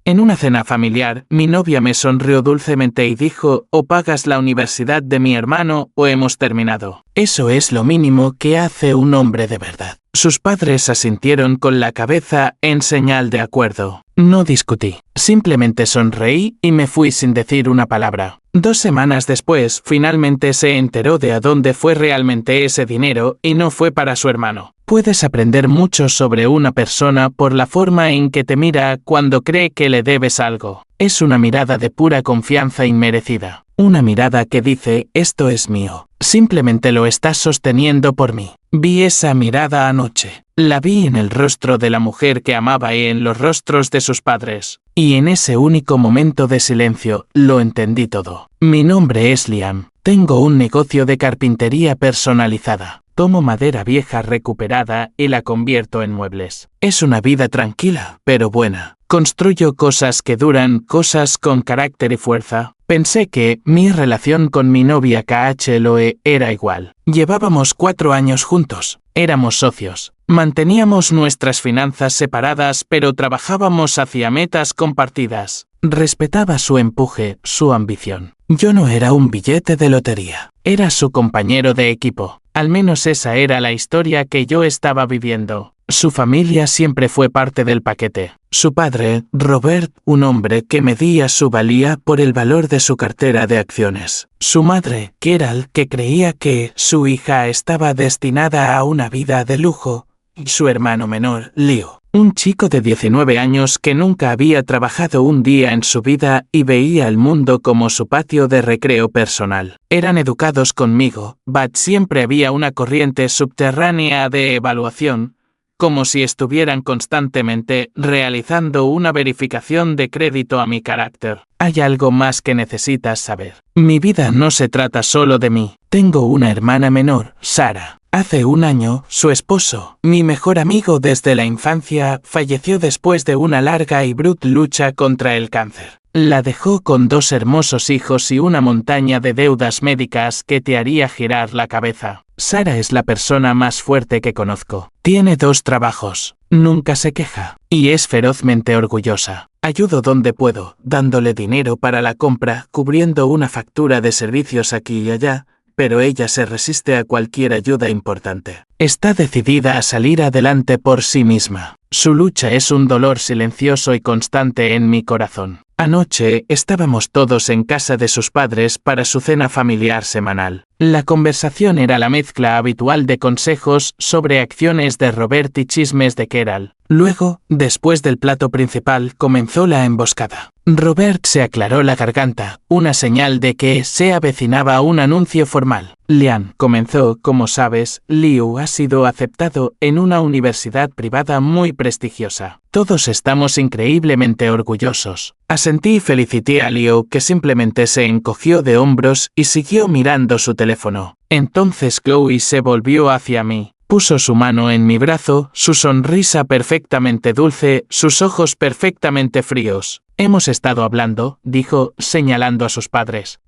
En una cena familiar, mi novia me sonrió dulcemente y dijo: o pagas la universidad de mi hermano o hemos terminado. Eso es lo mínimo que hace un hombre de verdad. Sus padres asintieron con la cabeza en señal de acuerdo. No discutí. Simplemente sonreí y me fui sin decir una palabra. 2 semanas después, finalmente se enteró de a dónde fue realmente ese dinero y no fue para su hermano. Puedes aprender mucho sobre una persona por la forma en que te mira cuando cree que le debes algo. Es una mirada de pura confianza inmerecida. Una mirada que dice: esto es mío. Simplemente lo estás sosteniendo por mí. Vi esa mirada anoche. La vi en el rostro de la mujer que amaba y en los rostros de sus padres. Y en ese único momento de silencio, lo entendí todo. Mi nombre es Liam. Tengo un negocio de carpintería personalizada. Tomo madera vieja recuperada y la convierto en muebles. Es una vida tranquila, pero buena. Construyo cosas que duran, cosas con carácter y fuerza. Pensé que mi relación con mi novia KHLOE era igual. Llevábamos 4 años juntos. Éramos socios. Manteníamos nuestras finanzas separadas, pero trabajábamos hacia metas compartidas. Respetaba su empuje, su ambición. Yo no era un billete de lotería. Era su compañero de equipo. Al menos esa era la historia que yo estaba viviendo. Su familia siempre fue parte del paquete. Su padre, Robert, un hombre que medía su valía por el valor de su cartera de acciones. Su madre, Carol, que creía que su hija estaba destinada a una vida de lujo. Y su hermano menor, Leo, un chico de 19 años que nunca había trabajado un día en su vida y veía el mundo como su patio de recreo personal. Eran educados conmigo, but siempre había una corriente subterránea de evaluación, como si estuvieran constantemente realizando una verificación de crédito a mi carácter. Hay algo más que necesitas saber. Mi vida no se trata solo de mí. Tengo una hermana menor, Sarah. Hace 1 año, su esposo, mi mejor amigo desde la infancia, falleció después de una larga y brutal lucha contra el cáncer. La dejó con 2 hermosos hijos y una montaña de deudas médicas que te haría girar la cabeza. Sarah es la persona más fuerte que conozco. Tiene 2 trabajos. Nunca se queja. Y es ferozmente orgullosa. Ayudo donde puedo, dándole dinero para la compra, cubriendo una factura de servicios aquí y allá, pero ella se resiste a cualquier ayuda importante. Está decidida a salir adelante por sí misma. Su lucha es un dolor silencioso y constante en mi corazón. Anoche estábamos todos en casa de sus padres para su cena familiar semanal. La conversación era la mezcla habitual de consejos sobre acciones de Robert y chismes de Carol. Luego, después del plato principal, comenzó la emboscada. Robert se aclaró la garganta, una señal de que se avecinaba un anuncio formal. Liam comenzó: como sabes, Liu ha sido aceptado en una universidad privada muy prestigiosa. Todos estamos increíblemente orgullosos. Asentí y felicité a Liu, que simplemente se encogió de hombros y siguió mirando su teléfono. Entonces Chloe se volvió hacia mí. Puso su mano en mi brazo, su sonrisa perfectamente dulce, sus ojos perfectamente fríos. Hemos estado hablando, dijo, señalando a sus padres.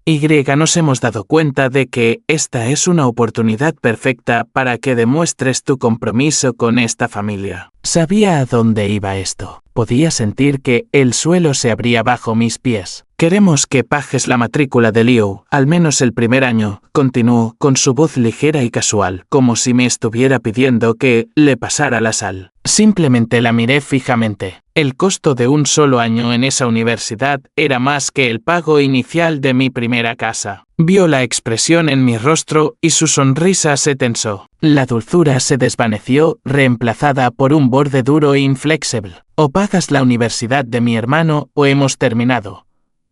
Nos hemos dado cuenta de que esta es una oportunidad perfecta para que demuestres tu compromiso con esta familia. Sabía a dónde iba esto. Podía sentir que el suelo se abría bajo mis pies. Queremos que pagues la matrícula de Liu, al menos el primer año, continuó, con su voz ligera y casual, como si me estuviera pidiendo que le pasara la sal. Simplemente la miré fijamente. El costo de un solo año en esa universidad era más que el pago inicial de mi primera casa. Vio la expresión en mi rostro y su sonrisa se tensó. La dulzura se desvaneció, reemplazada por un borde duro e inflexible. O pagas la universidad de mi hermano o hemos terminado,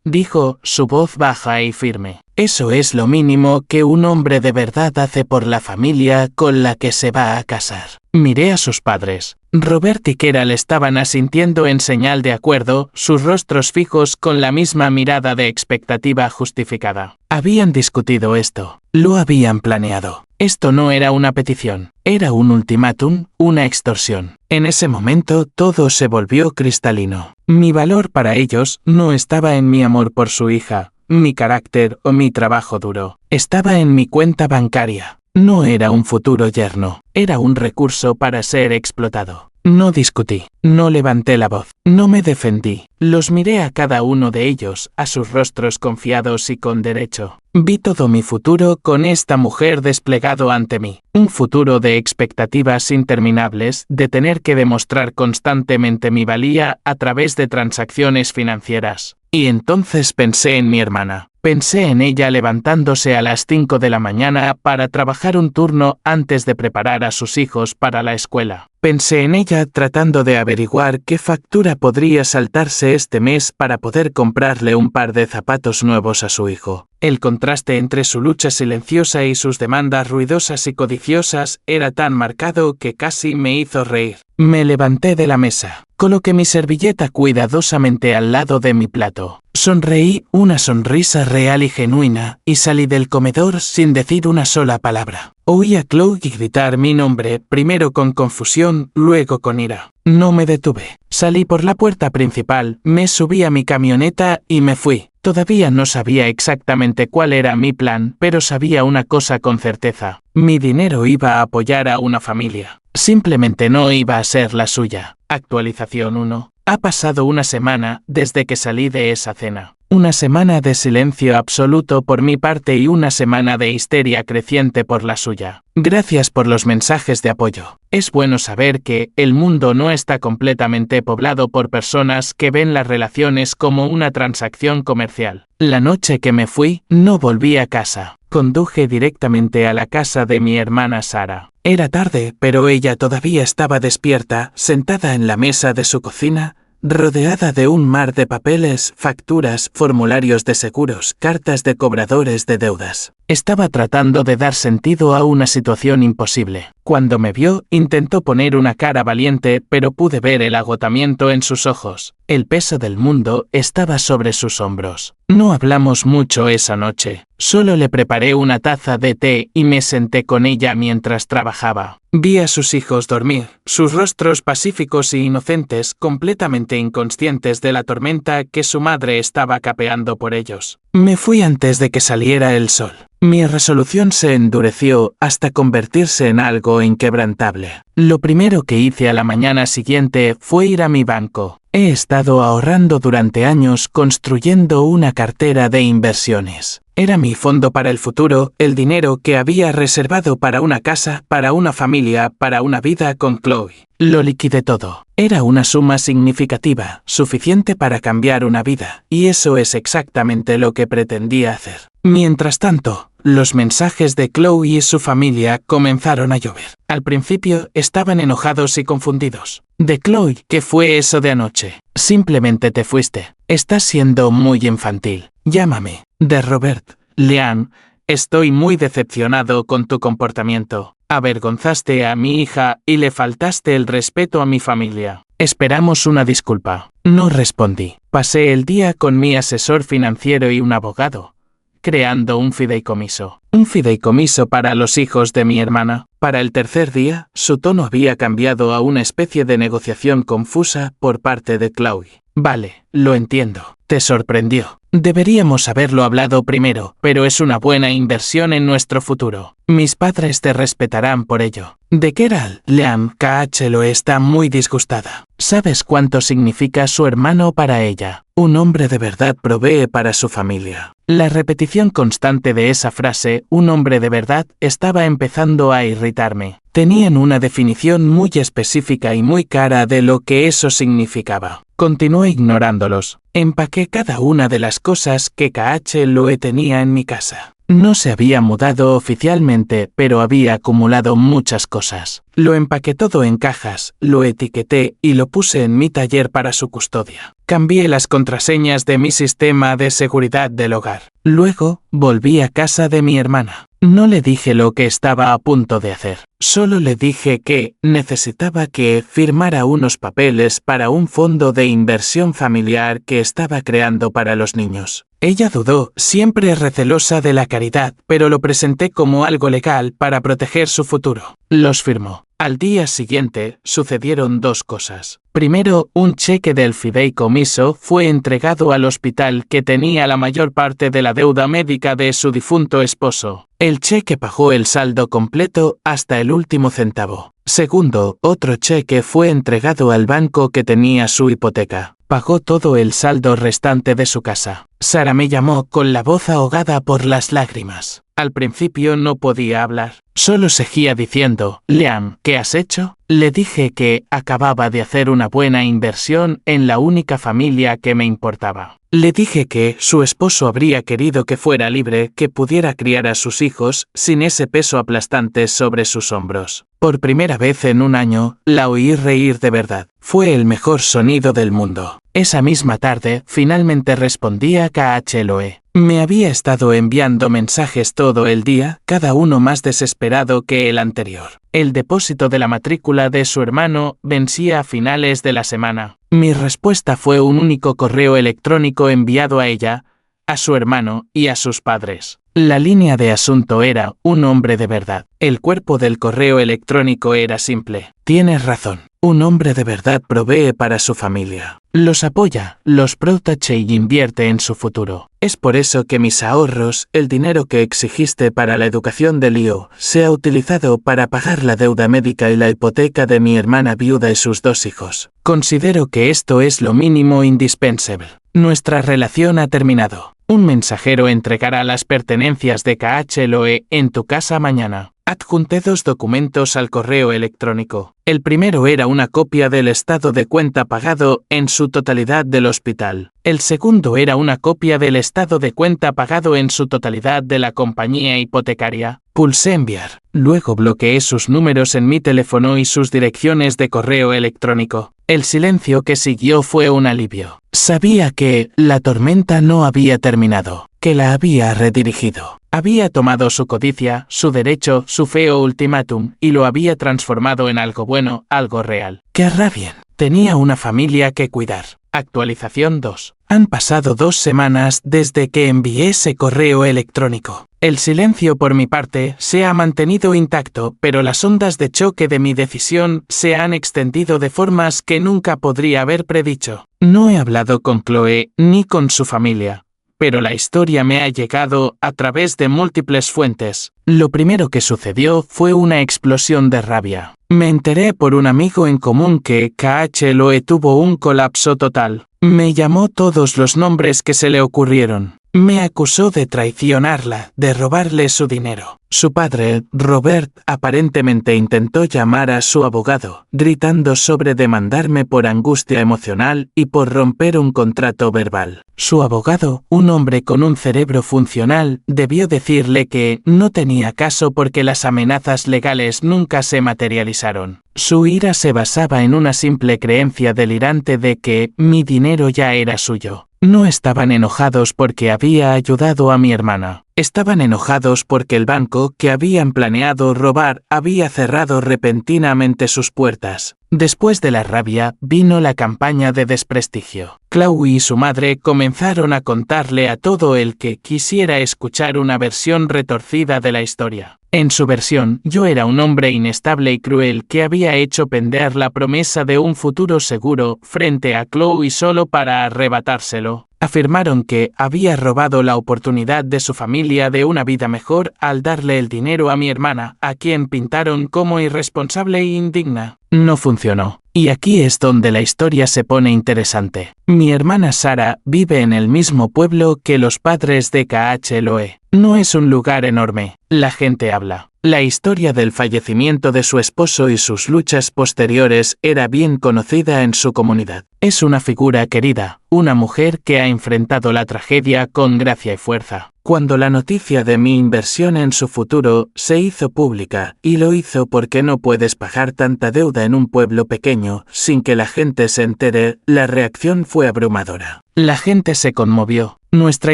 dijo, su voz baja y firme. Eso es lo mínimo que un hombre de verdad hace por la familia con la que se va a casar. Miré a sus padres. Robert y Carol estaban asintiendo en señal de acuerdo, sus rostros fijos con la misma mirada de expectativa justificada. Habían discutido esto. Lo habían planeado. Esto no era una petición. Era un ultimátum, una extorsión. En ese momento todo se volvió cristalino. Mi valor para ellos no estaba en mi amor por su hija, mi carácter o mi trabajo duro. Estaba en mi cuenta bancaria. No era un futuro yerno. Era un recurso para ser explotado. No discutí. No levanté la voz. No me defendí. Los miré a cada uno de ellos, a sus rostros confiados y con derecho. Vi todo mi futuro con esta mujer desplegado ante mí. Un futuro de expectativas interminables, de tener que demostrar constantemente mi valía a través de transacciones financieras. Y entonces pensé en mi hermana. Pensé en ella levantándose a las 5 de la mañana para trabajar un turno antes de preparar a sus hijos para la escuela. Pensé en ella tratando de averiguar qué factura podría saltarse este mes para poder comprarle un par de zapatos nuevos a su hijo. El contraste entre su lucha silenciosa y sus demandas ruidosas y codiciosas era tan marcado que casi me hizo reír. Me levanté de la mesa. Coloqué mi servilleta cuidadosamente al lado de mi plato. Sonreí una sonrisa real y genuina y salí del comedor sin decir una sola palabra. Oí a Chloe gritar mi nombre, primero con confusión, luego con ira. No me detuve. Salí por la puerta principal, me subí a mi camioneta y me fui. Todavía no sabía exactamente cuál era mi plan, pero sabía una cosa con certeza. Mi dinero iba a apoyar a una familia. Simplemente no iba a ser la suya. Actualización 1. Ha pasado una semana desde que salí de esa cena. Una semana de silencio absoluto por mi parte y una semana de histeria creciente por la suya. Gracias por los mensajes de apoyo. Es bueno saber que el mundo no está completamente poblado por personas que ven las relaciones como una transacción comercial. La noche que me fui, no volví a casa. Conduje directamente a la casa de mi hermana Sara. Era tarde, pero ella todavía estaba despierta, sentada en la mesa de su cocina, rodeada de un mar de papeles, facturas, formularios de seguros, cartas de cobradores de deudas. Estaba tratando de dar sentido a una situación imposible. Cuando me vio, intentó poner una cara valiente, pero pude ver el agotamiento en sus ojos. El peso del mundo estaba sobre sus hombros. No hablamos mucho esa noche. Solo le preparé una taza de té y me senté con ella mientras trabajaba. Vi a sus hijos dormir, sus rostros pacíficos e inocentes, completamente inconscientes de la tormenta que su madre estaba capeando por ellos. Me fui antes de que saliera el sol. Mi resolución se endureció hasta convertirse en algo inquebrantable. Lo primero que hice a la mañana siguiente fue ir a mi banco. He estado ahorrando durante años construyendo una cartera de inversiones. Era mi fondo para el futuro, el dinero que había reservado para una casa, para una familia, para una vida con Chloe. Lo liquidé todo. Era una suma significativa, suficiente para cambiar una vida, y eso es exactamente lo que pretendía hacer. Mientras tanto, los mensajes de Chloe y su familia comenzaron a llover. Al principio estaban enojados y confundidos. De Chloe, ¿qué fue eso de anoche? Simplemente te fuiste. Estás siendo muy infantil. Llámame. De Robert, Leanne, estoy muy decepcionado con tu comportamiento. Avergonzaste a mi hija y le faltaste el respeto a mi familia. Esperamos una disculpa. No respondí. Pasé el día con mi asesor financiero y un abogado, creando un fideicomiso. Un fideicomiso para los hijos de mi hermana. Para el tercer día, su tono había cambiado a una especie de negociación confusa por parte de Chloe. Vale, lo entiendo. Te sorprendió. Deberíamos haberlo hablado primero, pero es una buena inversión en nuestro futuro. Mis padres te respetarán por ello. De Keral, Leanne KH lo está muy disgustada. ¿Sabes cuánto significa su hermano para ella? Un hombre de verdad provee para su familia. La repetición constante de esa frase, un hombre de verdad, estaba empezando a irritarme. Tenían una definición muy específica y muy cara de lo que eso significaba. Continué ignorándolos. Empaqué cada una de las cosas que KH Loe tenía en mi casa. No se había mudado oficialmente, pero había acumulado muchas cosas. Lo empaqué todo en cajas, lo etiqueté y lo puse en mi taller para su custodia. Cambié las contraseñas de mi sistema de seguridad del hogar. Luego, volví a casa de mi hermana. No le dije lo que estaba a punto de hacer. Solo le dije que necesitaba que firmara unos papeles para un fondo de inversión familiar que estaba creando para los niños. Ella dudó, siempre recelosa de la caridad, pero lo presenté como algo legal para proteger su futuro. Los firmó. Al día siguiente, sucedieron dos cosas. Primero, un cheque del fideicomiso fue entregado al hospital que tenía la mayor parte de la deuda médica de su difunto esposo. El cheque pagó el saldo completo hasta el último centavo. Segundo, otro cheque fue entregado al banco que tenía su hipoteca. Pagó todo el saldo restante de su casa. Sara me llamó con la voz ahogada por las lágrimas. Al principio no podía hablar. Solo seguía diciendo, Liam, ¿qué has hecho? Le dije que acababa de hacer una buena inversión en la única familia que me importaba. Le dije que su esposo habría querido que fuera libre, que pudiera criar a sus hijos sin ese peso aplastante sobre sus hombros. Por primera vez en un año, la oí reír de verdad. Fue el mejor sonido del mundo. Esa misma tarde, finalmente respondí a KHLOE. Me había estado enviando mensajes todo el día, cada uno más desesperado que el anterior. El depósito de la matrícula de su hermano vencía a finales de la semana. Mi respuesta fue un único correo electrónico enviado a ella, a su hermano y a sus padres. La línea de asunto era un hombre de verdad. El cuerpo del correo electrónico era simple. Tienes razón. Un hombre de verdad provee para su familia. Los apoya, los protege y invierte en su futuro. Es por eso que mis ahorros, el dinero que exigiste para la educación de Leo, se ha utilizado para pagar la deuda médica y la hipoteca de mi hermana viuda y sus 2 hijos. Considero que esto es lo mínimo indispensable. Nuestra relación ha terminado. Un mensajero entregará las pertenencias de KHLOE en tu casa mañana. Adjunté 2 documentos al correo electrónico. El primero era una copia del estado de cuenta pagado en su totalidad del hospital. El segundo era una copia del estado de cuenta pagado en su totalidad de la compañía hipotecaria. Pulsé enviar. Luego bloqueé sus números en mi teléfono y sus direcciones de correo electrónico. El silencio que siguió fue un alivio. Sabía que la tormenta no había terminado, que la había redirigido. Había tomado su codicia, su derecho, su feo ultimátum, y lo había transformado en algo bueno, algo real. ¡Querrá bien! Tenía una familia que cuidar. Actualización 2. Han pasado 2 semanas desde que envié ese correo electrónico. El silencio por mi parte se ha mantenido intacto, pero las ondas de choque de mi decisión se han extendido de formas que nunca podría haber predicho. No he hablado con Chloe ni con su familia, pero la historia me ha llegado a través de múltiples fuentes. Lo primero que sucedió fue una explosión de rabia. Me enteré por un amigo en común que KHLOE tuvo un colapso total. Me llamó todos los nombres que se le ocurrieron. Me acusó de traicionarla, de robarle su dinero. Su padre, Robert, aparentemente intentó llamar a su abogado, gritando sobre demandarme por angustia emocional y por romper un contrato verbal. Su abogado, un hombre con un cerebro funcional, debió decirle que no tenía caso porque las amenazas legales nunca se materializaron. Su ira se basaba en una simple creencia delirante de que mi dinero ya era suyo. No estaban enojados porque había ayudado a mi hermana. Estaban enojados porque el banco que habían planeado robar había cerrado repentinamente sus puertas. Después de la rabia vino la campaña de desprestigio. Chloe y su madre comenzaron a contarle a todo el que quisiera escuchar una versión retorcida de la historia. En su versión, yo era un hombre inestable y cruel que había hecho pendir la promesa de un futuro seguro frente a Chloe solo para arrebatárselo. Afirmaron que había robado la oportunidad de su familia de una vida mejor al darle el dinero a mi hermana, a quien pintaron como irresponsable e indigna. No funcionó. Y aquí es donde la historia se pone interesante. Mi hermana Sara vive en el mismo pueblo que los padres de KHLOE. No es un lugar enorme. La gente habla. La historia del fallecimiento de su esposo y sus luchas posteriores era bien conocida en su comunidad. Es una figura querida, una mujer que ha enfrentado la tragedia con gracia y fuerza. Cuando la noticia de mi inversión en su futuro se hizo pública, y lo hizo porque no puedes pagar tanta deuda en un pueblo pequeño sin que la gente se entere, la reacción fue abrumadora. La gente se conmovió. Nuestra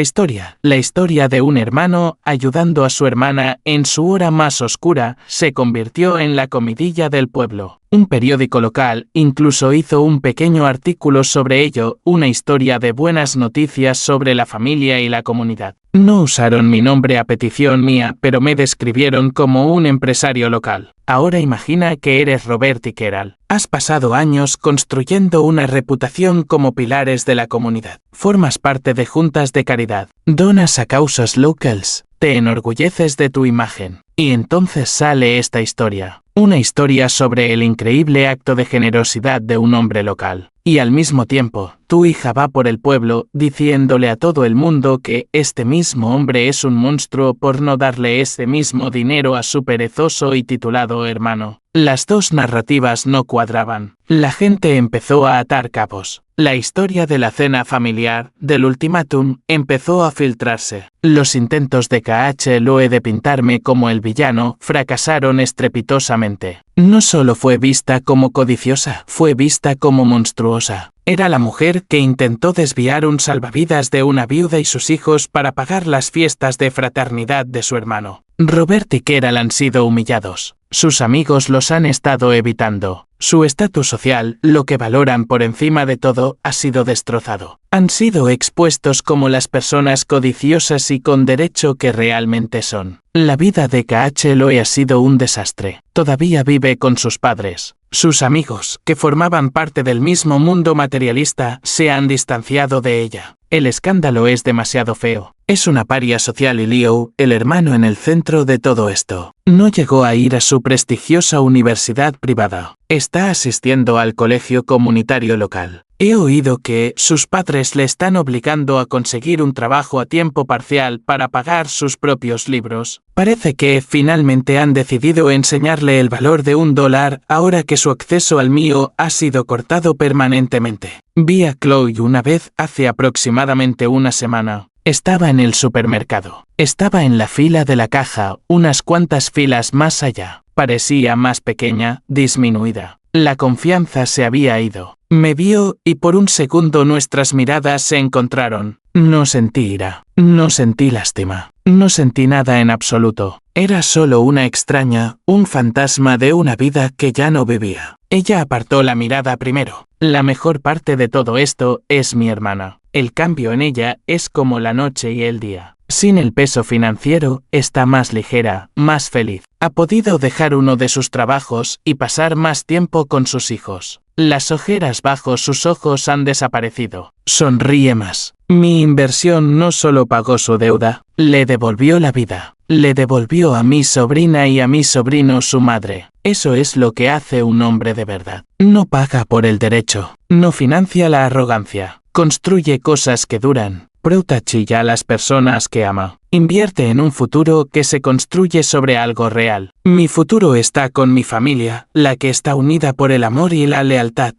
historia, la historia de un hermano ayudando a su hermana en su hora más oscura, se convirtió en la comidilla del pueblo. Un periódico local incluso hizo un pequeño artículo sobre ello, una historia de buenas noticias sobre la familia y la comunidad. No usaron mi nombre a petición mía, pero me describieron como un empresario local. Ahora imagina que eres Robert y Keral. Has pasado años construyendo una reputación como pilares de la comunidad. Formas parte de juntas de caridad. Donas a causas locales. te enorgulleces de tu imagen. Y entonces sale esta historia. Una historia sobre el increíble acto de generosidad de un hombre local. Y al mismo tiempo, tu hija va por el pueblo diciéndole a todo el mundo que este mismo hombre es un monstruo por no darle ese mismo dinero a su perezoso y titulado hermano. Las dos narrativas no cuadraban. La gente empezó a atar cabos. La historia de la cena familiar, del ultimátum, empezó a filtrarse. Los intentos de KHLOE de pintarme como el villano fracasaron estrepitosamente. No solo fue vista como codiciosa, fue vista como monstruosa. Era la mujer que intentó desviar un salvavidas de una viuda y sus hijos para pagar las fiestas de fraternidad de su hermano. Robert y Keral han sido humillados. Sus amigos los han estado evitando. Su estatus social, lo que valoran por encima de todo, ha sido destrozado. Han sido expuestos como las personas codiciosas y con derecho que realmente son. La vida de KHLOE ha sido un desastre. Todavía vive con sus padres. Sus amigos, que formaban parte del mismo mundo materialista, se han distanciado de ella. El escándalo es demasiado feo. Es una paria social y Leo, el hermano en el centro de todo esto, no llegó a ir a su prestigiosa universidad privada. Está asistiendo al colegio comunitario local. He oído que sus padres le están obligando a conseguir un trabajo a tiempo parcial para pagar sus propios libros. Parece que finalmente han decidido enseñarle el valor de $1 ahora que su acceso al mío ha sido cortado permanentemente. Vi a Chloe una vez hace aproximadamente una semana. Estaba en el supermercado. Estaba en la fila de la caja, unas cuantas filas más allá. Parecía más pequeña, disminuida. La confianza se había ido. Me vio y por un segundo nuestras miradas se encontraron. No sentí ira. No sentí lástima. No sentí nada en absoluto. Era solo una extraña, un fantasma de una vida que ya no vivía. Ella apartó la mirada primero. La mejor parte de todo esto es mi hermana. El cambio en ella es como la noche y el día. Sin el peso financiero, está más ligera, más feliz. Ha podido dejar uno de sus trabajos y pasar más tiempo con sus hijos. Las ojeras bajo sus ojos han desaparecido. Sonríe más. Mi inversión no solo pagó su deuda, le devolvió la vida. Le devolvió a mi sobrina y a mi sobrino su madre. Eso es lo que hace un hombre de verdad. No paga por el derecho. No financia la arrogancia. Construye cosas que duran. Protege a las personas que ama. Invierte en un futuro que se construye sobre algo real. Mi futuro está con mi familia, la que está unida por el amor y la lealtad,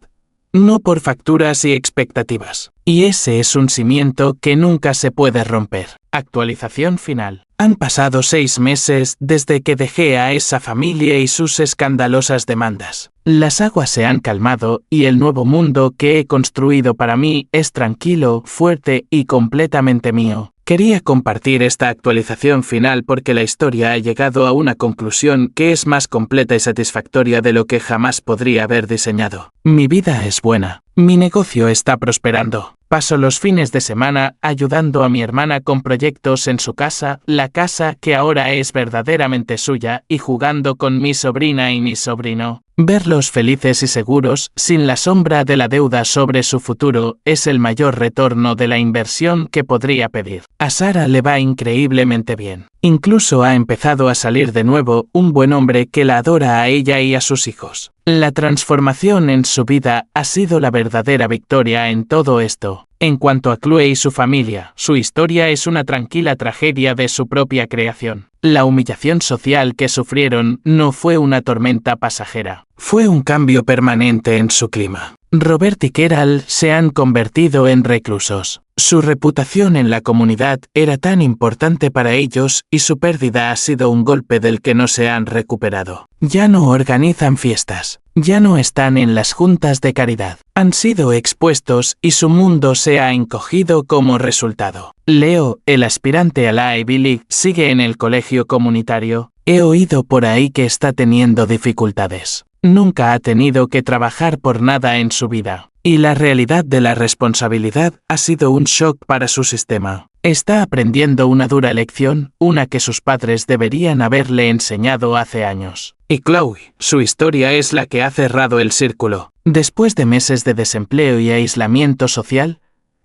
no por facturas y expectativas. Y ese es un cimiento que nunca se puede romper. Actualización final. Han pasado 6 meses desde que dejé a esa familia y sus escandalosas demandas. Las aguas se han calmado y el nuevo mundo que he construido para mí es tranquilo, fuerte y completamente mío. Quería compartir esta actualización final porque la historia ha llegado a una conclusión que es más completa y satisfactoria de lo que jamás podría haber diseñado. Mi vida es buena. Mi negocio está prosperando. Paso los fines de semana ayudando a mi hermana con proyectos en su casa, la casa que ahora es verdaderamente suya, y jugando con mi sobrina y mi sobrino. Verlos felices y seguros, sin la sombra de la deuda sobre su futuro, es el mayor retorno de la inversión que podría pedir. A Sara le va increíblemente bien. Incluso ha empezado a salir de nuevo un buen hombre que la adora a ella y a sus hijos. La transformación en su vida ha sido la verdadera victoria en todo esto. En cuanto a Chloe y su familia, su historia es una tranquila tragedia de su propia creación. La humillación social que sufrieron no fue una tormenta pasajera, fue un cambio permanente en su clima. Robert y Keral se han convertido en reclusos. Su reputación en la comunidad era tan importante para ellos y su pérdida ha sido un golpe del que no se han recuperado. Ya no organizan fiestas. Ya no están en las juntas de caridad. Han sido expuestos y su mundo se ha encogido como resultado. Leo, el aspirante a la Ivy League, sigue en el colegio comunitario. He oído por ahí que está teniendo dificultades. Nunca ha tenido que trabajar por nada en su vida. Y la realidad de la responsabilidad ha sido un shock para su sistema. Está aprendiendo una dura lección, una que sus padres deberían haberle enseñado hace años. Y Chloe, su historia es la que ha cerrado el círculo. Después de meses de desempleo y aislamiento social,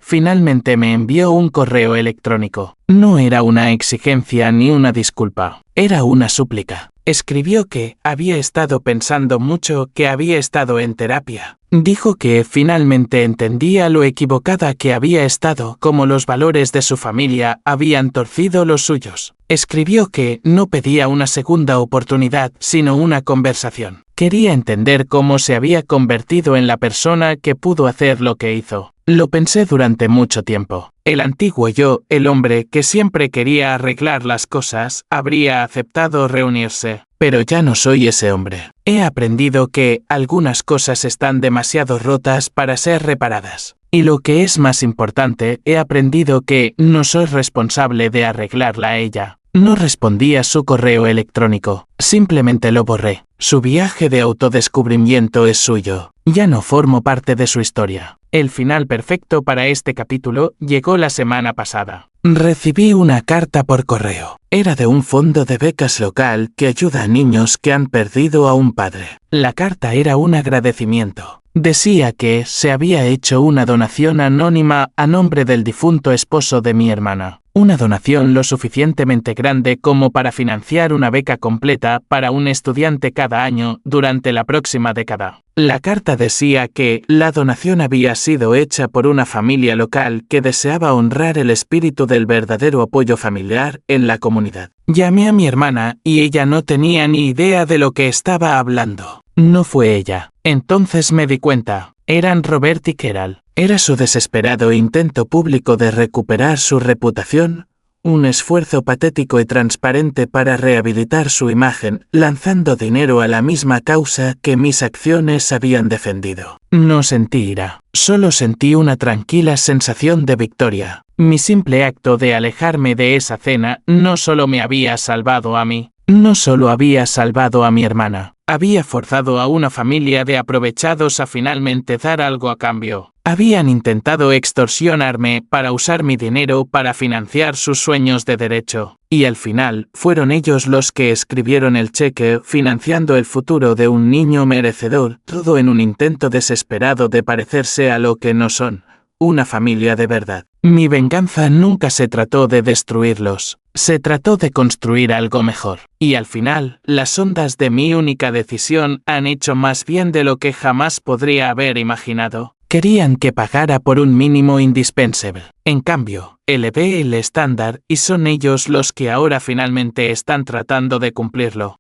finalmente me envió un correo electrónico. No era una exigencia ni una disculpa, era una súplica. Escribió que había estado pensando mucho, que había estado en terapia. Dijo que finalmente entendía lo equivocada que había estado, como los valores de su familia habían torcido los suyos. Escribió que no pedía una segunda oportunidad, sino una conversación. Quería entender cómo se había convertido en la persona que pudo hacer lo que hizo. Lo pensé durante mucho tiempo. El antiguo yo, el hombre que siempre quería arreglar las cosas, habría aceptado reunirse. Pero ya no soy ese hombre. He aprendido que algunas cosas están demasiado rotas para ser reparadas. Y lo que es más importante, he aprendido que no soy responsable de arreglarla a ella. No respondí a su correo electrónico, simplemente lo borré. Su viaje de autodescubrimiento es suyo. Ya no formo parte de su historia. El final perfecto para este capítulo llegó la semana pasada. Recibí una carta por correo. Era de un fondo de becas local que ayuda a niños que han perdido a un padre. La carta era un agradecimiento. Decía que se había hecho una donación anónima a nombre del difunto esposo de mi hermana. Una donación lo suficientemente grande como para financiar una beca completa para un estudiante cada año durante la próxima década. La carta decía que la donación había sido hecha por una familia local que deseaba honrar el espíritu del verdadero apoyo familiar en la comunidad. Llamé a mi hermana y ella no tenía ni idea de lo que estaba hablando. No fue ella. Entonces me di cuenta. Eran Robert y Keral. Era su desesperado intento público de recuperar su reputación, un esfuerzo patético y transparente para rehabilitar su imagen, lanzando dinero a la misma causa que mis acciones habían defendido. No sentí ira, solo sentí una tranquila sensación de victoria. Mi simple acto de alejarme de esa cena no solo me había salvado a mí, no solo había salvado a mi hermana, había forzado a una familia de aprovechados a finalmente dar algo a cambio. Habían intentado extorsionarme para usar mi dinero para financiar sus sueños de derecho. Y al final, fueron ellos los que escribieron el cheque financiando el futuro de un niño merecedor, todo en un intento desesperado de parecerse a lo que no son, una familia de verdad. Mi venganza nunca se trató de destruirlos, se trató de construir algo mejor. Y al final, las ondas de mi única decisión han hecho más bien de lo que jamás podría haber imaginado. Querían que pagara por un mínimo indispensable. En cambio, elevé el estándar y son ellos los que ahora finalmente están tratando de cumplirlo.